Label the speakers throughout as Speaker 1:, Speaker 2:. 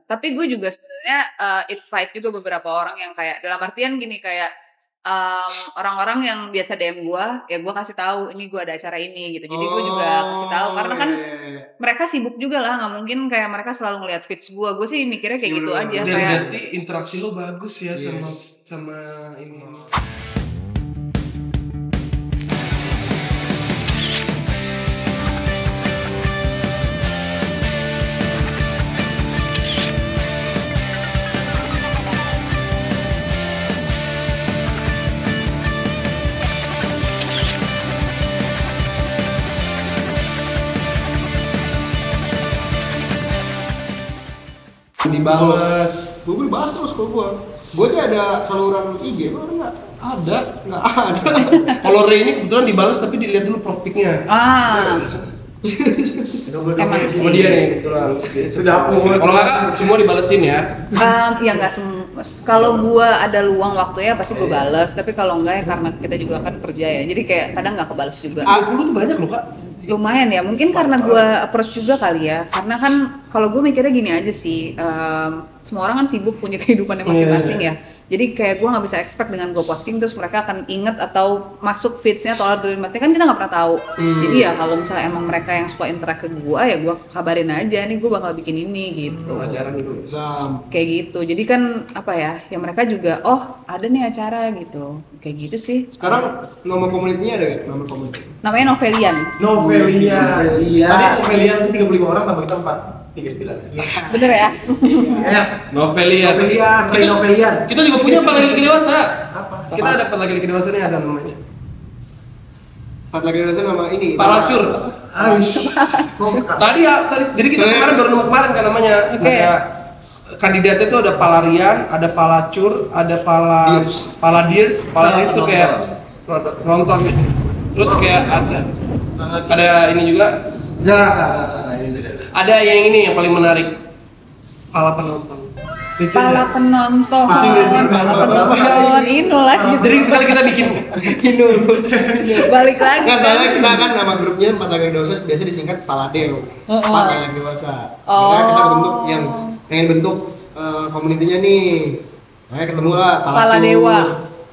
Speaker 1: Tapi gue juga sebenarnya invite juga beberapa orang yang kayak dalam artian gini kayak orang-orang yang biasa DM gue, ya gue kasih tahu ini gue ada acara ini gitu. Jadi gue juga kasih tahu karena kan mereka sibuk juga lah, nggak mungkin kayak mereka selalu ngeliat feeds gue. Gue sih mikirnya kayak gitu aja.
Speaker 2: Dan
Speaker 1: kayak
Speaker 2: berarti interaksi lo bagus ya sama ini. Dibales.
Speaker 3: Gue bahas terus kalau gue aja ada saluran IG, lo ada nggak? Nggak ada.
Speaker 2: Kalau Ray ini kebetulan dibales tapi dilihat dulu profile pic-nya.
Speaker 1: Emang sih.
Speaker 2: Sama dia nih kebetulan. Kalau kakak semua dibalesin ya?
Speaker 1: Ya nggak semua. Kalau gue ada luang waktunya pasti gue bales. Tapi kalau enggak ya karena kita juga kan kerja ya. Jadi kayak kadang nggak kebales juga.
Speaker 2: Aku tuh banyak loh kak.
Speaker 1: Lumayan ya, mungkin karena gue approach juga kali ya. Karena kan kalau gue mikirnya gini aja sih, semua orang kan sibuk punya kehidupannya masing-masing ya. Jadi kayak gue nggak bisa expect dengan gue posting terus mereka akan inget atau masuk feeds-nya atau algoritmanya kan kita nggak pernah tahu. Jadi ya kalau misalnya emang mereka yang suka interact ke gue ya gue kabarin aja nih gue bakal bikin ini gitu.
Speaker 2: Pelajaran gitu.
Speaker 1: Kayak gitu. Jadi kan apa ya mereka juga oh ada nih acara gitu. Kayak gitu sih.
Speaker 3: Sekarang nama komunitinya ada nggak? Nama komuniti?
Speaker 1: Namanya Novelian.
Speaker 2: Tadi Novelian tuh 35 orang tambah kita 39.
Speaker 1: Bener ya?
Speaker 2: Novelian. Kita juga punya apa lagi dewasa? Apa? Kita ada apa lagi dewasa nih ada namanya.
Speaker 3: Empat lagi itu nama ini.
Speaker 2: Palacur. Tadi jadi kita kemarin baru nemu kemarin kan namanya. Ada kandidatnya tuh ada Palarian, ada Palacur, ada Paladirs tuh kayak nonton gitu. Terus kayak ada ini juga. Ada yang ini yang paling menarik. Pala penonton.
Speaker 1: Inu lagi.
Speaker 2: Jadi kali kita bikin
Speaker 1: balik lagi.
Speaker 3: Nggak soalnya kita kan nama grupnya Empat Lagi Dewasa biasa disingkat Paladeo. Empat Lagi Dewasa. Karena kita bentuk yang pengen bentuk komunitinya nih. Makanya ketemu lah
Speaker 1: Paladewa.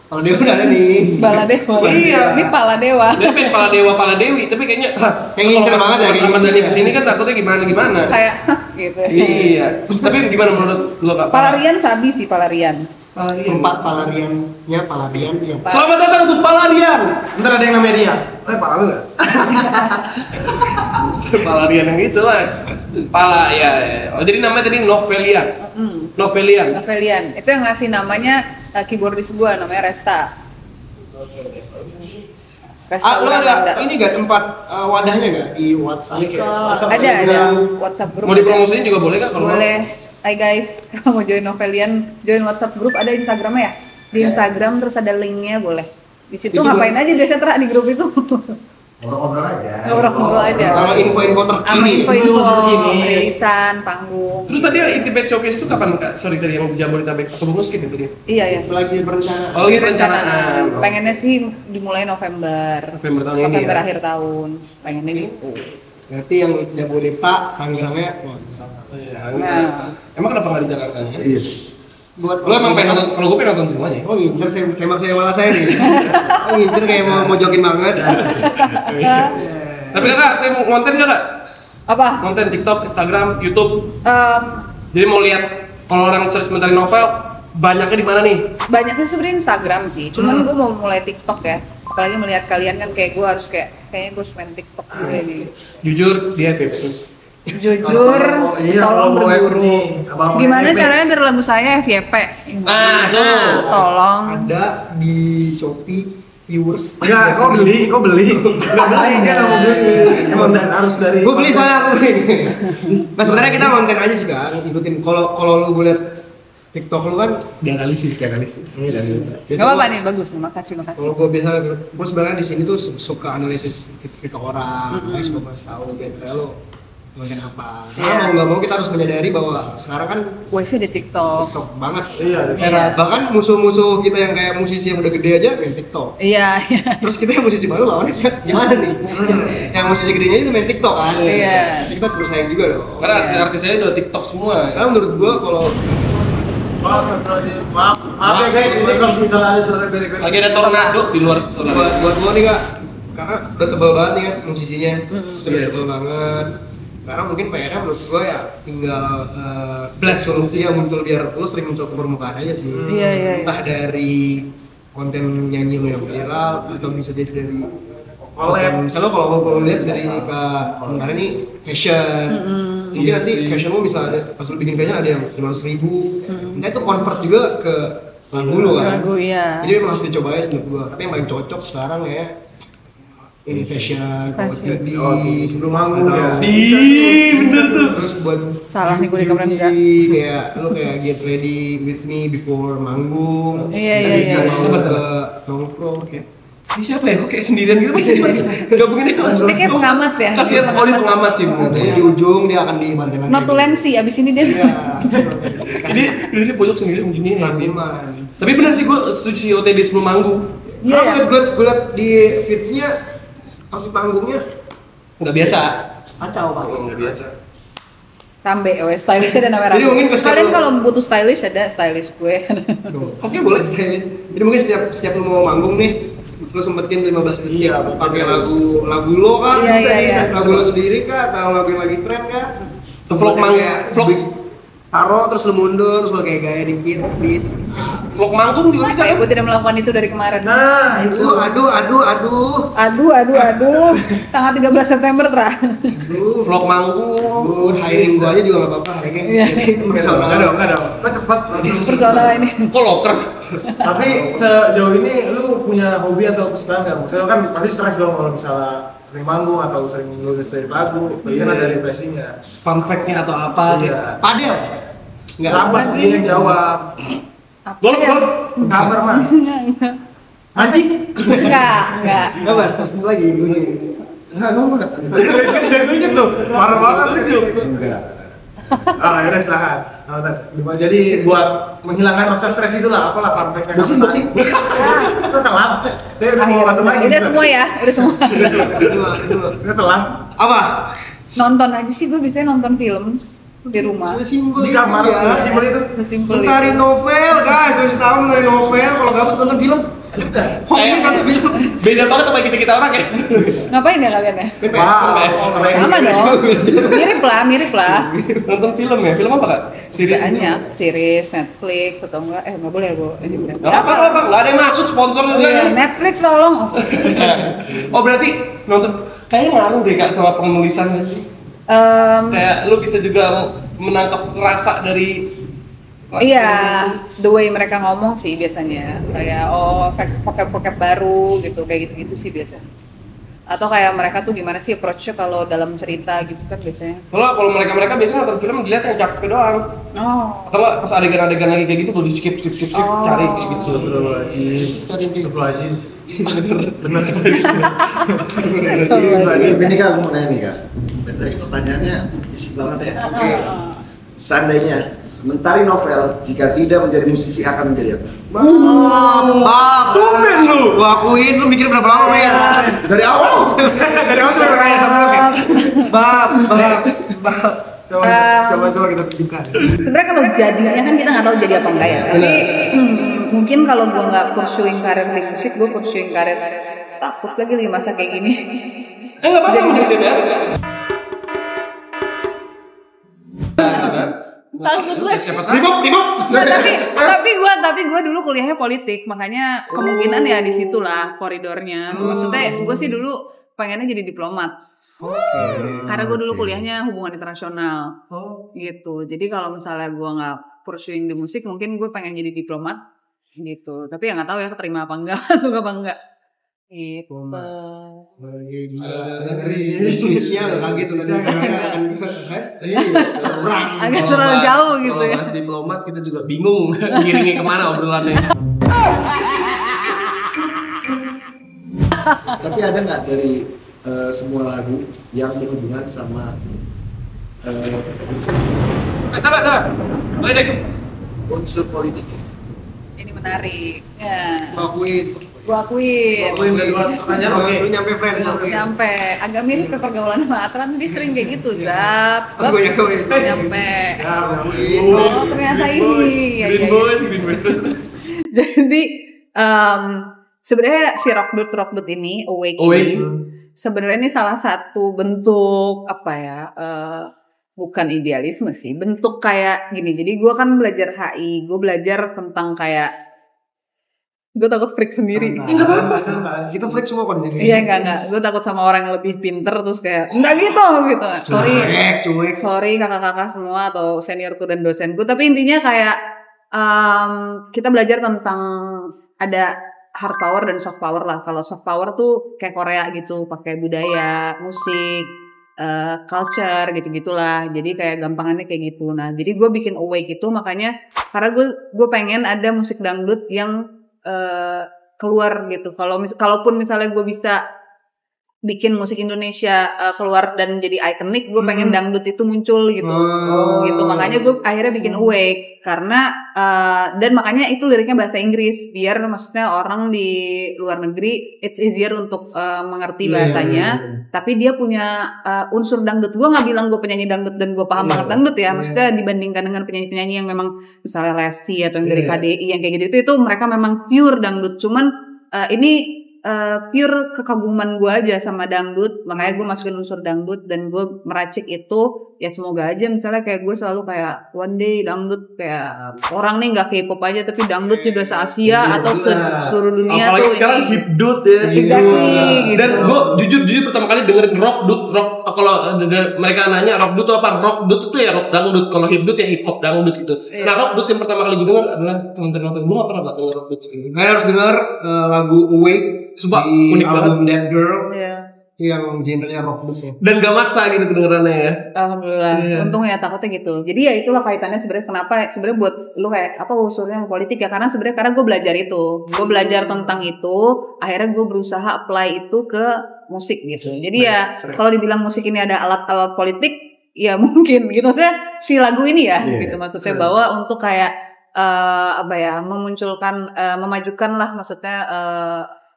Speaker 3: Paladewa udah ada nih.
Speaker 1: Paladewa.
Speaker 2: Iya.
Speaker 1: Ini Paladewa.
Speaker 2: Dia pengen Paladewa Paladewi tapi kayaknya
Speaker 3: yang ngincer banget ya.
Speaker 2: Kalau Mas Dani kesini kan takutnya gimana.
Speaker 1: Kayak gitu.
Speaker 2: Iya. Tapi gimana menurut lo Kak?
Speaker 1: Palarian sabi sih Palarian.
Speaker 3: Empat Palariannya Palarian yang.
Speaker 2: Selamat datang untuk Palarian. Ntar ada yang namanya dia. Pala enggak? Palarian yang itu Mas. Pala ya. Oh jadi namanya tadi Novelian. Novelian.
Speaker 1: Itu yang ngasih namanya keyboardis gua namanya Resta.
Speaker 3: Lo ada ini nggak tempat wadahnya nggak di WhatsApp?
Speaker 1: Ada WhatsApp group.
Speaker 2: Mau dipromosiin juga boleh Kak kalau
Speaker 1: boleh. Hai guys, kalau mau join Novelian, join WhatsApp group ada Instagramnya ya. Di Instagram terus ada linknya boleh. Di situ ngapain aja biasanya Tra di grup itu?
Speaker 4: Ngobrol aja.
Speaker 1: Ngobrol aja.
Speaker 3: Sama info-info terkini.
Speaker 1: Sama info rilisan, panggung.
Speaker 2: Terus tadi yang Intimate Showcase itu kapan Kak? Sorry tadi yang Jabodetabek atau bonus gitu tadi?
Speaker 1: Iya ya.
Speaker 3: Lagi berencana.
Speaker 2: Oh, lagi perencanaan.
Speaker 1: Pengennya sih dimulai November
Speaker 2: tahun ini.
Speaker 1: November
Speaker 2: Ya?
Speaker 1: akhir tahun. Pengennya gitu.
Speaker 3: Berarti yang Jabodetabek Tangerangnya.
Speaker 1: Nah,
Speaker 2: Emang kenapa nggak di Jakarta?
Speaker 3: Iya. Buat
Speaker 2: Lo emang pengen nonton? Kalau gue pengen nonton semuanya.
Speaker 3: Oh ngincer saya malah saya nih. Ngincer kayak mau jokin banget.
Speaker 2: Tapi Kakak, mau konten nggak Kak?
Speaker 1: apa?
Speaker 2: Konten TikTok, Instagram, YouTube.
Speaker 1: Em,
Speaker 2: Jadi mau lihat kalau orang search mentari novel banyaknya di mana nih?
Speaker 1: banyaknya sebenarnya Instagram sih. Cuman gue mau mulai TikTok ya. Apalagi melihat kalian kan kayak gue harus kayaknya gue harus main TikTok juga nih.
Speaker 2: Jujur dia FYP.
Speaker 1: Jujur, tolong berburu. Gimana caranya biar lagu saya FYP?
Speaker 2: Tuh.
Speaker 1: Tolong.
Speaker 3: Ada di Shopee viewers.
Speaker 4: Enggak, kok beli? Enggak beli, dia enggak mau beli. Emang harus dari.
Speaker 3: Gue beli soalnya aku beli. Nah sebenarnya kita konten aja sih kan, ikutin. Kalau lu lihat TikTok lu kan
Speaker 4: dianalisis.
Speaker 3: Iya,
Speaker 1: Gak apa-apa nih, bagus. Makasih.
Speaker 3: kalau gue sebenarnya di sini tuh suka analisis TikTok orang, guys gue harus tahu gitu. Lo konten apa.
Speaker 1: Iya.
Speaker 3: Karena mau nggak mau kita harus menyadari bahwa sekarang kan
Speaker 1: Wave di TikTok.
Speaker 3: TikTok banget.
Speaker 4: Iya.
Speaker 3: Bahkan musuh-musuh kita yang kayak musisi yang udah gede aja main TikTok.
Speaker 1: Iya, iya.
Speaker 3: Terus kita yang musisi baru lawannya siapa? Gimana nih? Yang musisi gedenya itu main TikTok kan?
Speaker 1: Iya.
Speaker 3: Jadi kita harus bersaing juga dong.
Speaker 2: Karena artis-artis saya udah TikTok semua.
Speaker 3: Karena menurut gua kalau
Speaker 4: Maaf ya guys, ini kalau misalnya ada suara beda-beda.
Speaker 2: Lagi ada tornado di luar.
Speaker 3: buat gua nih Kak, karena udah tebal banget nih kan musisinya. Sudah tebal banget. Karena mungkin PR-nya menurut gua ya tinggal solusi yang muncul biar lu sering muncul ke permukaan aja sih.
Speaker 1: Iya, iya.
Speaker 3: Entah dari konten nyanyi lu yang viral atau bisa jadi dari
Speaker 4: Collab.
Speaker 3: misalnya kalau lihat dari Kak kemarin ini fashion, mungkin nanti fashion lu misalnya pas lu bikin fashion ada yang 500.000, nah itu convert juga ke lagu lu kan.
Speaker 1: Lagu, iya.
Speaker 3: Jadi memang harus dicoba aja menurut gua. Tapi yang paling cocok sekarang ya ini fashion,
Speaker 1: Fashion.
Speaker 3: OTD,
Speaker 4: sebelum manggung ya.
Speaker 2: Ih, bener tuh.
Speaker 3: Terus buat
Speaker 1: Salah nih, gua di kamera enggak.
Speaker 3: kayak lu kayak get ready with me before manggung.
Speaker 1: Iya,
Speaker 3: Dan
Speaker 1: iya,
Speaker 3: bisa
Speaker 1: iya.
Speaker 3: mau ke nongkrong kayak
Speaker 2: Ini siapa ya? Kok kayak sendirian gitu? Masih gabungin aja langsung.
Speaker 1: Ini kayak pengamat ya.
Speaker 2: Kasihan Oli pengamat sih.
Speaker 3: Nanti di ujung dia akan dibantai-bantai.
Speaker 1: Notulensi, abis ini dia.
Speaker 3: Iya.
Speaker 2: Jadi dia pojok sendiri begini.
Speaker 3: Iman.
Speaker 2: Tapi bener sih gue setuju sih OTD sebelum manggung.
Speaker 1: Iya,
Speaker 3: Karena
Speaker 1: ya.
Speaker 3: gue liat di feeds-nya outfit panggungnya
Speaker 2: Nggak biasa.
Speaker 3: kacau banget.
Speaker 2: Nggak biasa.
Speaker 1: Tambe, stylishnya dan namanya
Speaker 3: Jadi mungkin kesan
Speaker 1: kalian
Speaker 3: lu-
Speaker 1: kalau butuh stylish ada stylish gue.
Speaker 3: Oke boleh stylish. Jadi mungkin setiap lu mau manggung nih, lu sempetin 15 detik pakai lagu lo kan,
Speaker 1: Iya, iya, iya.
Speaker 3: lagu lo sendiri kah, atau lagu yang lagi tren kah?
Speaker 2: Vlog manggung,
Speaker 3: Kayak
Speaker 2: vlog.
Speaker 3: taruh terus lu mundur, terus lu kayak gaya di pit, bis.
Speaker 2: Vlog manggung juga bisa
Speaker 1: Apa ya,
Speaker 2: kan?
Speaker 1: gue tidak melakukan itu dari kemarin.
Speaker 4: Nah, itu
Speaker 3: Aduh.
Speaker 1: Tanggal 13 September terah.
Speaker 2: Vlog manggung.
Speaker 3: Hiring gua aja juga gak apa-apa, hiringnya.
Speaker 1: Iya.
Speaker 3: Personal.
Speaker 4: enggak dong. Kan cepat.
Speaker 1: Personal ini.
Speaker 2: Kok loker?
Speaker 4: Tapi sejauh ini lu punya hobi atau kesukaan nggak? Misalnya kan pasti stres dong kalau misalnya sering manggung atau sering nulis dari lagu, pasti kan ada refreshingnya.
Speaker 2: Fun fact-nya atau apa?
Speaker 4: Iya.
Speaker 3: Padel. Enggak.
Speaker 4: Apa dia yang jawab?
Speaker 2: Golf.
Speaker 4: Kabar mas. Mancing?
Speaker 1: Enggak.
Speaker 3: Kabar, terus lagi bunyi.
Speaker 5: Enggak, kamu enggak.
Speaker 4: Udah tunjuk tuh, parah banget tunjuk.
Speaker 5: Enggak.
Speaker 4: Ah, akhirnya silakan. Nah, Tas. Jadi buat menghilangkan rasa stres itulah, apalah fun fact-nya.
Speaker 5: Boxing.
Speaker 4: Itu telat. Saya udah mau masuk lagi.
Speaker 1: Udah semua ya, udah semua.
Speaker 4: Udah telat.
Speaker 3: Apa?
Speaker 1: Nonton aja sih, gue biasanya nonton film di rumah.
Speaker 3: Sesimpel
Speaker 4: Di
Speaker 3: itu
Speaker 4: kamar,
Speaker 3: ya.
Speaker 4: simpel itu.
Speaker 1: Sesimpel
Speaker 3: Mentari
Speaker 1: itu.
Speaker 3: novel, guys. Terus tahu mentari novel. Kalau gabut nonton film, hobi nonton film.
Speaker 2: Beda banget sama kita orang ya.
Speaker 1: Ngapain ya kalian ya?
Speaker 3: BPS.
Speaker 1: Sama dong. Mirip lah.
Speaker 2: Nonton film ya? Film apa kak? Series itu?
Speaker 1: Banyak, series, Netflix atau enggak? Nggak boleh bu. Ini udah.
Speaker 2: Nggak apa-apa, nggak ada yang masuk sponsor juga
Speaker 1: Iya,
Speaker 2: nih.
Speaker 1: Netflix tolong.
Speaker 2: Oh berarti nonton kayaknya ngaruh deh kak sama penulisannya. Kayak lu bisa juga menangkap rasa dari
Speaker 1: Iya, the way mereka ngomong sih biasanya kayak vocab baru gitu, kayak gitu-gitu sih biasanya. Atau kayak mereka tuh gimana sih approach-nya kalau dalam cerita gitu kan biasanya.
Speaker 2: kalau mereka biasanya nonton film dilihat yang capek doang.
Speaker 1: Oh.
Speaker 2: Atau nggak pas adegan-adegan lagi kayak gitu baru di skip
Speaker 1: Oh.
Speaker 2: cari gitu.
Speaker 4: Astagfirullahaladzim. Bener.
Speaker 5: Tapi ini kak, aku mau nanya nih kak. Tadi pertanyaannya isi banget ya. Seandainya Mentari Novel jika tidak menjadi musisi akan menjadi apa?
Speaker 3: Tumben lu. Gua akuin lu mikir berapa lama men?
Speaker 5: Dari awal.
Speaker 4: Dari awal sudah kayak sama lu kayak.
Speaker 3: Bab.
Speaker 4: Coba kita tunjukkan.
Speaker 1: Sebenarnya kalau jadinya kan kita nggak tahu jadi apa enggak ya. Tapi mungkin kalau gue nggak pursuing karir di musik, gue pursuing karir takut lagi di masa kayak gini.
Speaker 2: Nggak apa-apa menjadi DPR.
Speaker 1: Takut lah.
Speaker 2: Timok.
Speaker 1: Tapi gue dulu kuliahnya politik, makanya kemungkinan ya di situlah koridornya. Maksudnya gue sih dulu pengennya jadi diplomat. Karena gue dulu kuliahnya hubungan internasional. Gitu. Jadi kalau misalnya gue nggak pursuing di musik, mungkin gue pengen jadi diplomat. Gitu. Tapi ya nggak tahu ya keterima apa enggak, suka apa enggak. Gitu.
Speaker 3: Switch-nya udah kaget udah serang.
Speaker 1: Agak terlalu jauh gitu ya.
Speaker 2: Kalau bahas diplomat kita juga bingung ngiringnya kemana obrolannya.
Speaker 5: Tapi ada nggak dari semua lagu yang berhubungan sama
Speaker 2: Sabar. Boleh deh.
Speaker 5: unsur politik.
Speaker 1: Ini menarik. Ya. Gua akuin.
Speaker 4: Kedua pertanyaan oke.
Speaker 3: Lu nyampe friend.
Speaker 1: Nyampe. Agak mirip ke pergaulan sama Atran, dia sering kayak gitu, Zap.
Speaker 3: Aku yakin.
Speaker 1: Nyampe.
Speaker 4: Oh,
Speaker 1: Oh, ternyata ini. Ya,
Speaker 2: Green
Speaker 1: ya,
Speaker 2: Boys terus.
Speaker 1: Jadi sebenarnya si Rockdut ini Awake ini sebenarnya ini salah satu bentuk apa ya, bukan idealisme sih, bentuk kayak gini. Jadi gue kan belajar HI, gue belajar tentang kayak, gue takut freak sendiri.
Speaker 3: Enggak apa-apa. Kita freak semua kok di sini.
Speaker 1: Iya enggak. Gue takut sama orang yang lebih pinter terus kayak enggak gitu.
Speaker 3: Cuek.
Speaker 1: Sorry kakak-kakak semua atau seniorku dan dosenku. Tapi intinya kayak kita belajar tentang ada hard power dan soft power lah. Kalau soft power tuh kayak Korea gitu, pakai budaya, musik, culture gitu-gitulah. Jadi kayak gampangannya kayak gitu. Nah, jadi gue bikin Awake itu makanya karena gue pengen ada musik dangdut yang keluar gitu. Kalaupun misalnya gue bisa bikin musik Indonesia keluar dan jadi ikonik, gue pengen dangdut itu muncul gitu. Gitu. Makanya gue akhirnya bikin Awake karena dan makanya itu liriknya bahasa Inggris biar maksudnya orang di luar negeri it's easier untuk mengerti bahasanya. Tapi dia punya unsur dangdut. Gue nggak bilang gue penyanyi dangdut dan gue paham banget dangdut ya. Maksudnya dibandingkan dengan penyanyi-penyanyi yang memang misalnya Lesti atau yang dari KDI yang kayak gitu itu mereka memang pure dangdut. Cuman ini pure kekaguman gue aja sama dangdut, makanya gue masukin unsur dangdut dan gue meracik itu. Ya semoga aja misalnya kayak gue selalu kayak one day dangdut kayak orang nih nggak K-pop aja tapi dangdut juga se-Asia atau seluruh dunia.
Speaker 2: Apalagi
Speaker 1: tuh
Speaker 2: sekarang
Speaker 1: ini.
Speaker 2: hipdut ya.
Speaker 1: Exactly, gitu.
Speaker 2: Dan gue jujur pertama kali dengerin rock kalau mereka nanya rock itu apa, rock dut itu ya rock dangdut, kalau hipdut ya hip hop dangdut gitu. Nah rock dut yang pertama kali gue denger adalah teman-teman novel. Gue gak pernah denger rock dut.
Speaker 3: Kalian harus denger lagu Awake
Speaker 2: Sumpah,
Speaker 3: di
Speaker 2: unik
Speaker 3: album That Girl.
Speaker 1: Iya.
Speaker 3: Itu yang genrenya rock dut ya.
Speaker 2: Dan gak maksa gitu kedengerannya ya.
Speaker 1: Alhamdulillah, untung ya takutnya gitu. Jadi ya itulah kaitannya sebenarnya kenapa sebenarnya buat lu kayak apa usulnya yang politik ya karena gue belajar itu, gue belajar tentang itu, akhirnya gue berusaha apply itu ke musik gitu. Jadi ya kalau dibilang musik ini ada alat-alat politik, ya mungkin gitu maksudnya si lagu ini ya, gitu maksudnya bahwa untuk kayak apa ya memunculkan, memajukan lah maksudnya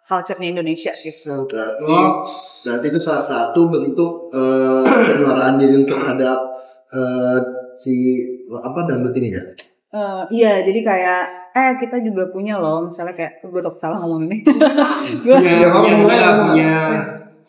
Speaker 1: culture-nya Indonesia gitu.
Speaker 5: Berarti itu salah satu bentuk penyuaraan diri terhadap si apa dangdut ini ya?
Speaker 1: Iya, jadi kayak kita juga punya loh, misalnya kayak gue tak salah ngomong ini.
Speaker 3: punya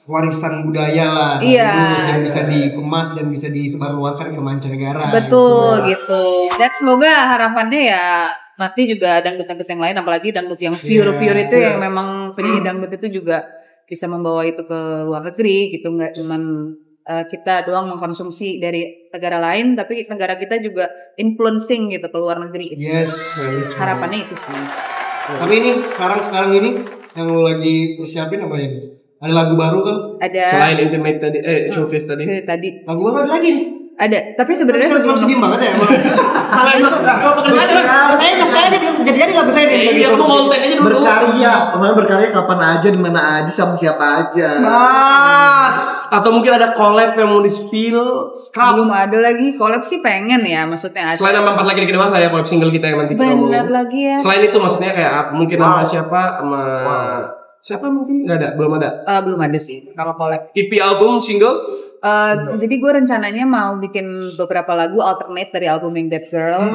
Speaker 3: warisan budaya lah.
Speaker 1: Iya.
Speaker 3: Yang bisa dikemas dan bisa disebarluaskan ke mancanegara.
Speaker 1: Betul gitu. Dan semoga harapannya ya nanti juga dangdut-dangdut yang lain, apalagi dangdut yang pure itu yang memang penyanyi dangdut itu juga bisa membawa itu ke luar negeri gitu, nggak cuman kita doang mengkonsumsi dari negara lain, tapi negara kita juga influencing gitu ke luar negeri.
Speaker 3: Yes.
Speaker 1: Harapannya itu sih.
Speaker 3: Tapi ini sekarang ini yang lo lagi persiapin apa ya? Ada lagu baru kan?
Speaker 1: Ada.
Speaker 2: Selain Intimate tadi, showcase tadi.
Speaker 1: Tadi.
Speaker 3: Lagu baru ada lagi.
Speaker 1: Ada, tapi sebenarnya
Speaker 3: Belum sedih banget ya.
Speaker 1: salah itu.
Speaker 3: Jadi nggak bisa ini.
Speaker 2: Iya, kamu konten aja dulu.
Speaker 5: Berkarya kapan aja, di mana aja, sama siapa aja.
Speaker 3: Mas.
Speaker 2: Atau mungkin ada collab yang mau di-spill.
Speaker 1: Belum ada lagi collab sih, pengen ya maksudnya ada.
Speaker 2: Selain sama 4 laki-laki dewasa ya, collab single kita yang nanti kita ngomongin.
Speaker 1: Bener lagi ya.
Speaker 2: Selain itu maksudnya kayak mungkin sama siapa, sama siapa mungkin nggak ada, belum ada.
Speaker 1: Belum ada sih kalau collab.
Speaker 2: EP album single.
Speaker 1: Jadi gue rencananya mau bikin beberapa lagu alternate dari album yang That Girl.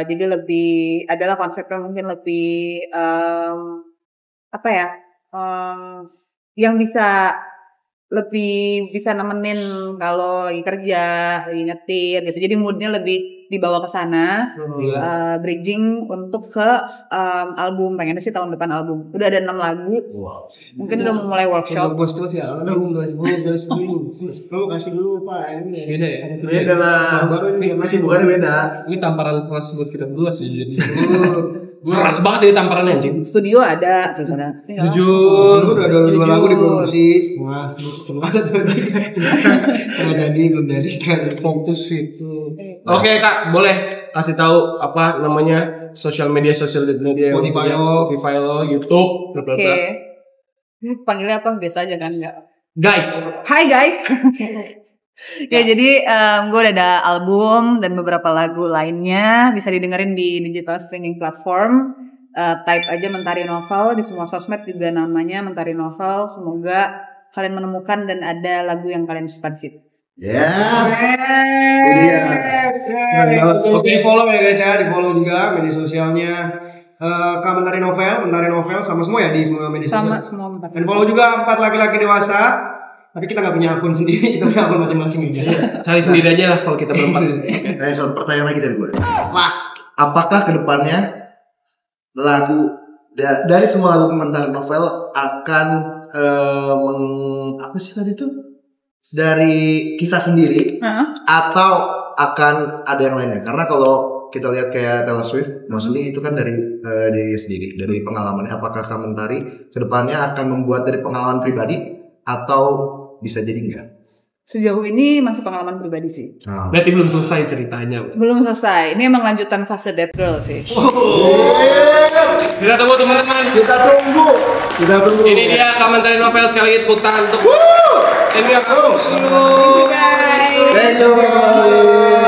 Speaker 1: Jadi lebih adalah konsepnya mungkin lebih apa ya, yang bisa lebih bisa nemenin kalau lagi kerja, lagi nyetir gitu. Jadi moodnya lebih dibawa ke sana, bridging untuk ke album. Pengennya sih tahun depan album. Udah ada 6 lagu. Mungkin udah mulai workshop.
Speaker 3: Bos tuh sih, lu kasih dulu Pak.
Speaker 2: Beda ya?
Speaker 4: Beda lah. Baru ini masih bukannya beda.
Speaker 2: Ini tamparan kelas buat kita berdua sih jadi. Keras banget ini tamparannya anjing.
Speaker 1: Studio ada, terus ada.
Speaker 3: Jujur, udah ada 2 lagu diproduksi, setengah jadi belum jadi setengah.
Speaker 2: Fokus itu. Oke Kak, boleh kasih tahu apa namanya sosial media Spotify lo, YouTube,
Speaker 1: Oke. Panggilnya apa? Biasa aja kan enggak.
Speaker 2: Guys.
Speaker 1: Hai guys. Ya jadi gue udah ada album dan beberapa lagu lainnya bisa didengerin di digital streaming platform. Type aja Mentari Novel di semua sosmed juga namanya Mentari Novel. Semoga kalian menemukan dan ada lagu yang kalian suka di situ.
Speaker 3: Oke, follow ya guys ya, di follow juga media sosialnya Mentari Novel sama semua ya di semua media sosial.
Speaker 1: Sama semua Mentari.
Speaker 3: Dan follow juga 4 laki-laki dewasa. Tapi kita nggak punya akun sendiri, kita punya akun masing-masing aja.
Speaker 2: Cari sendiri aja lah kalau kita berempat.
Speaker 5: Nah, satu pertanyaan lagi dari gue.
Speaker 3: Las.
Speaker 5: Apakah kedepannya lagu dari semua lagu Mentari Novel akan apa sih tadi tuh? Dari kisah sendiri atau akan ada yang lainnya? Karena kalau kita lihat kayak Taylor Swift, maksudnya itu kan dari diri sendiri, dari pengalamannya. Apakah kedepannya akan membuat dari pengalaman pribadi atau bisa jadi enggak?
Speaker 1: Sejauh ini masih pengalaman pribadi sih.
Speaker 2: Berarti belum selesai ceritanya.
Speaker 1: Belum selesai. Ini emang lanjutan fase Dead Girl sih.
Speaker 2: Kita tunggu teman-teman.
Speaker 5: Kita tunggu.
Speaker 2: Ini dia Mentari Novel, sekali lagi tepuk tangan untuk. Thank you guys.
Speaker 5: Thank you.